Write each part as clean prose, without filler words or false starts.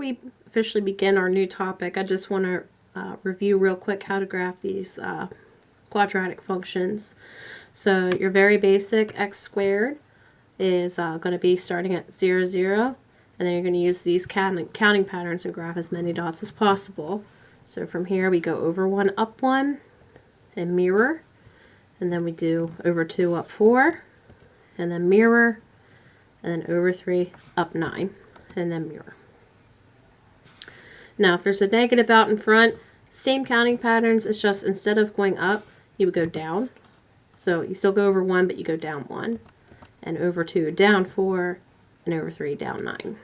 we officially begin our new topic, I just want to review real quick how to graph these quadratic functions. So your very basic x squared is going to be starting at 0, 0, and then you're going to use these counting patterns and graph as many dots as possible. So from here we go over 1, up 1, and mirror, and then we do over 2, up 4, and then mirror, and then over 3, up 9, and then mirror. Now if there's a negative out in front, same counting patterns, it's just instead of going up, you would go down. So you still go over 1, but you go down 1, and over 2, down 4, and over 3, down 9.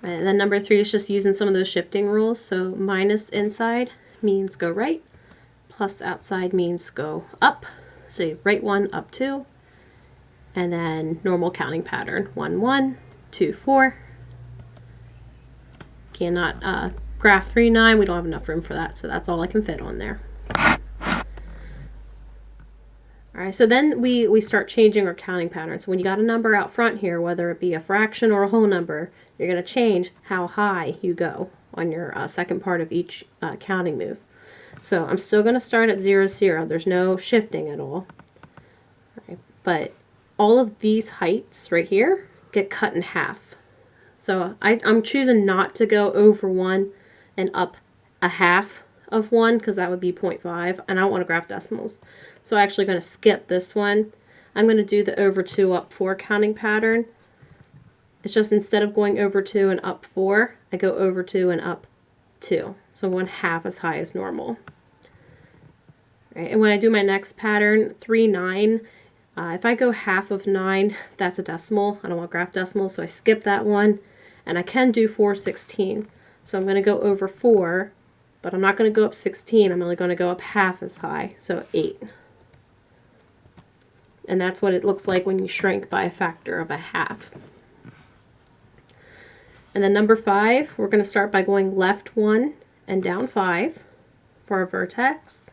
And then number 3 is just using some of those shifting rules. So minus inside means go right, plus outside means go up. So right 1, up 2, and then normal counting pattern, 1, 1, 2, 4. Cannot graph 3, 9. We don't have enough room for that, so that's all I can fit on there. Alright, so then we start changing our counting patterns. When you got a number out front here, whether it be a fraction or a whole number, you're going to change how high you go on your second part of each counting move. So I'm still going to start at 0, 0. There's no shifting at all. Right, but all of these heights right here get cut in half. So I'm choosing not to go over 1 and up a half of 1 because that would be 0.5, and I don't want to graph decimals. So I'm actually going to skip this one. I'm going to do the over 2, up 4 counting pattern. It's just instead of going over 2 and up 4, I go over 2 and up 2. So 1/2 as high as normal. Right, and when I do my next pattern, 3, 9, if I go half of 9, that's a decimal. I don't want to graph decimals, so I skip that one. And I can do 4, 16. So I'm going to go over 4, but I'm not going to go up 16. I'm only going to go up half as high, so 8. And that's what it looks like when you shrink by a factor of a half. And then number 5, we're going to start by going left 1 and down 5 for our vertex.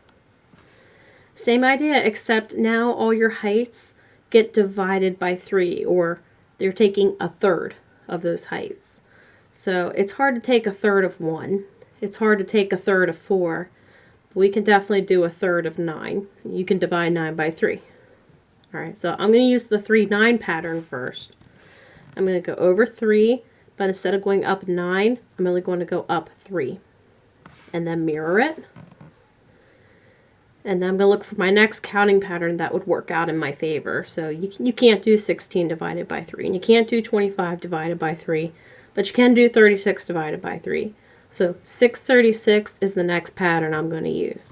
Same idea, except now all your heights get divided by 3, or they're taking a third of those heights. So it's hard to take a third of 1. It's hard to take a third of 4. But we can definitely do a third of 9. You can divide 9 by 3. Alright, so I'm going to use the 3, 9 pattern first. I'm going to go over 3, but instead of going up 9, I'm only going to go up 3. And then mirror it. And then I'm going to look for my next counting pattern that would work out in my favor. So you can't do 16 divided by 3, and you can't do 25 divided by 3, but you can do 36 divided by 3. So 636 is the next pattern I'm going to use.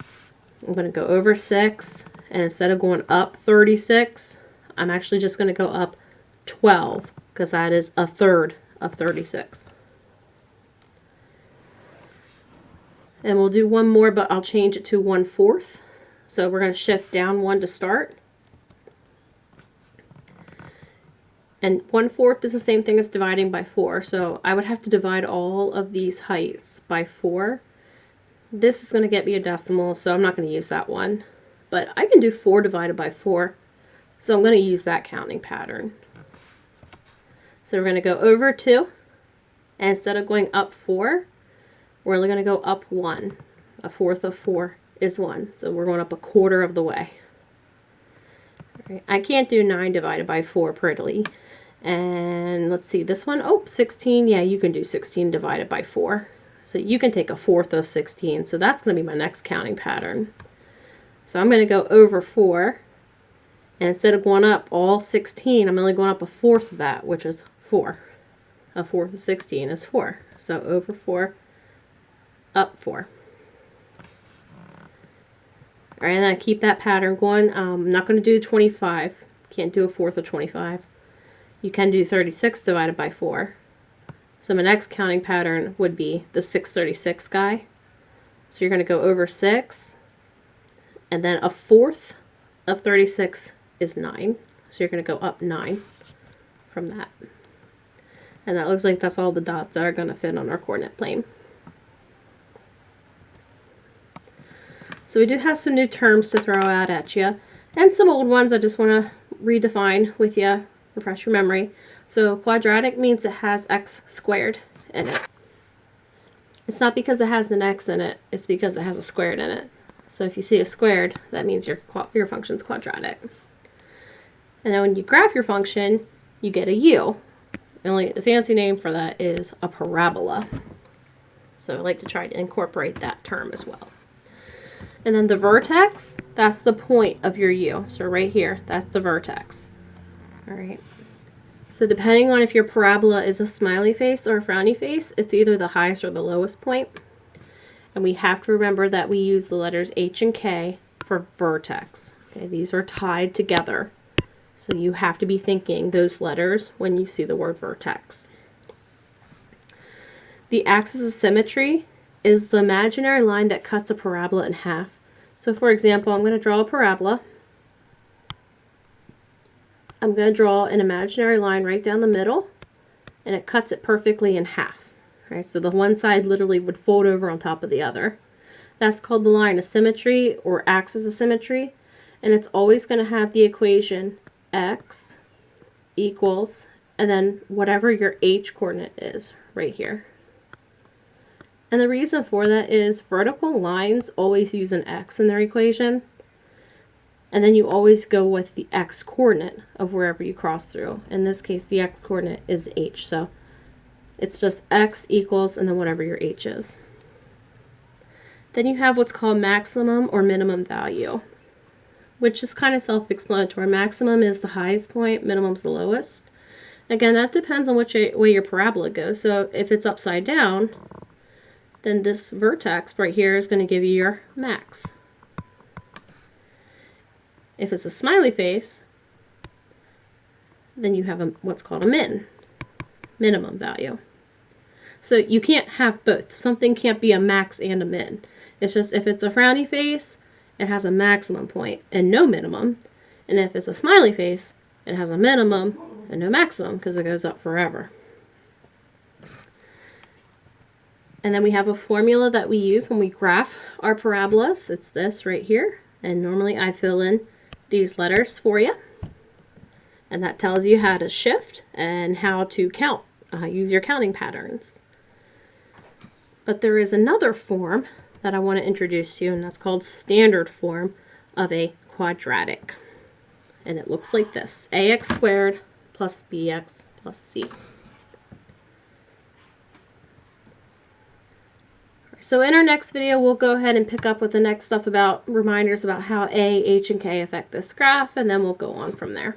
I'm going to go over 6, and instead of going up 36, I'm actually just going to go up 12, because that is a third of 36. And we'll do one more, but I'll change it to 1/4. So we're going to shift down 1 to start. And 1/4 is the same thing as dividing by 4. So I would have to divide all of these heights by 4. This is going to get me a decimal, so I'm not going to use that one. But I can do 4 divided by 4. So I'm going to use that counting pattern. So we're going to go over 2. And instead of going up 4, we're only going to go up 1. 1/4 of 4 is 1. So we're going up 1/4 of the way. Right. I can't do 9 divided by 4 prettily. And let's see, this one, 16. Yeah, you can do 16 divided by 4. So you can take 1/4 of 16. So that's going to be my next counting pattern. So I'm going to go over 4. And instead of going up all 16, I'm only going up 1/4 of that, which is 4. 1/4 of 16 is 4. So over 4, up 4. Alright, and then I keep that pattern going. I'm not going to do 25. Can't do 1/4 of 25. You can do 36 divided by 4. So my next counting pattern would be the 636 guy. So you're going to go over 6. And then 1/4 of 36 is 9. So you're going to go up 9 from that. And that looks like that's all the dots that are going to fit on our coordinate plane. So we do have some new terms to throw out at you, and some old ones I just want to redefine with you. refresh your memory. So quadratic means it has x squared in it. It's not because it has an x in it, it's because it has a squared in it. So if you see a squared, that means your function's quadratic. And then when you graph your function, you get a u. The fancy name for that is a parabola. So I like to try to incorporate that term as well. And then the vertex, that's the point of your u. So right here, that's the vertex. All right. So depending on if your parabola is a smiley face or a frowny face, it's either the highest or the lowest point. And we have to remember that we use the letters H and K for vertex. Okay, these are tied together. So you have to be thinking those letters when you see the word vertex. The axis of symmetry is the imaginary line that cuts a parabola in half. So for example, I'm going to draw a parabola. I'm going to draw an imaginary line right down the middle, and it cuts it perfectly in half. Right? So the one side literally would fold over on top of the other. That's called the line of symmetry or axis of symmetry, and it's always going to have the equation x equals, and then whatever your h coordinate is right here. And the reason for that is vertical lines always use an x in their equation, and then you always go with the x coordinate of wherever you cross through. In this case, the x coordinate is h, so it's just x equals and then whatever your h is. Then you have what's called maximum or minimum value, which is kind of self-explanatory. Maximum is the highest point, minimum is the lowest. Again, that depends on which way your parabola goes. So if it's upside down, then this vertex right here is going to give you your max. If it's a smiley face, then you have what's called a minimum value. So you can't have both. Something can't be a max and a min. It's just if it's a frowny face, it has a maximum point and no minimum. And if it's a smiley face, it has a minimum and no maximum because it goes up forever. And then we have a formula that we use when we graph our parabolas. It's this right here. And normally I fill in these letters for you. And that tells you how to shift and how to count. Use your counting patterns. But there is another form that I want to introduce to you, and that's called standard form of a quadratic. And it looks like this: ax squared plus bx plus c. So in our next video, we'll go ahead and pick up with the next stuff about reminders about how a, h, and k affect this graph, and then we'll go on from there.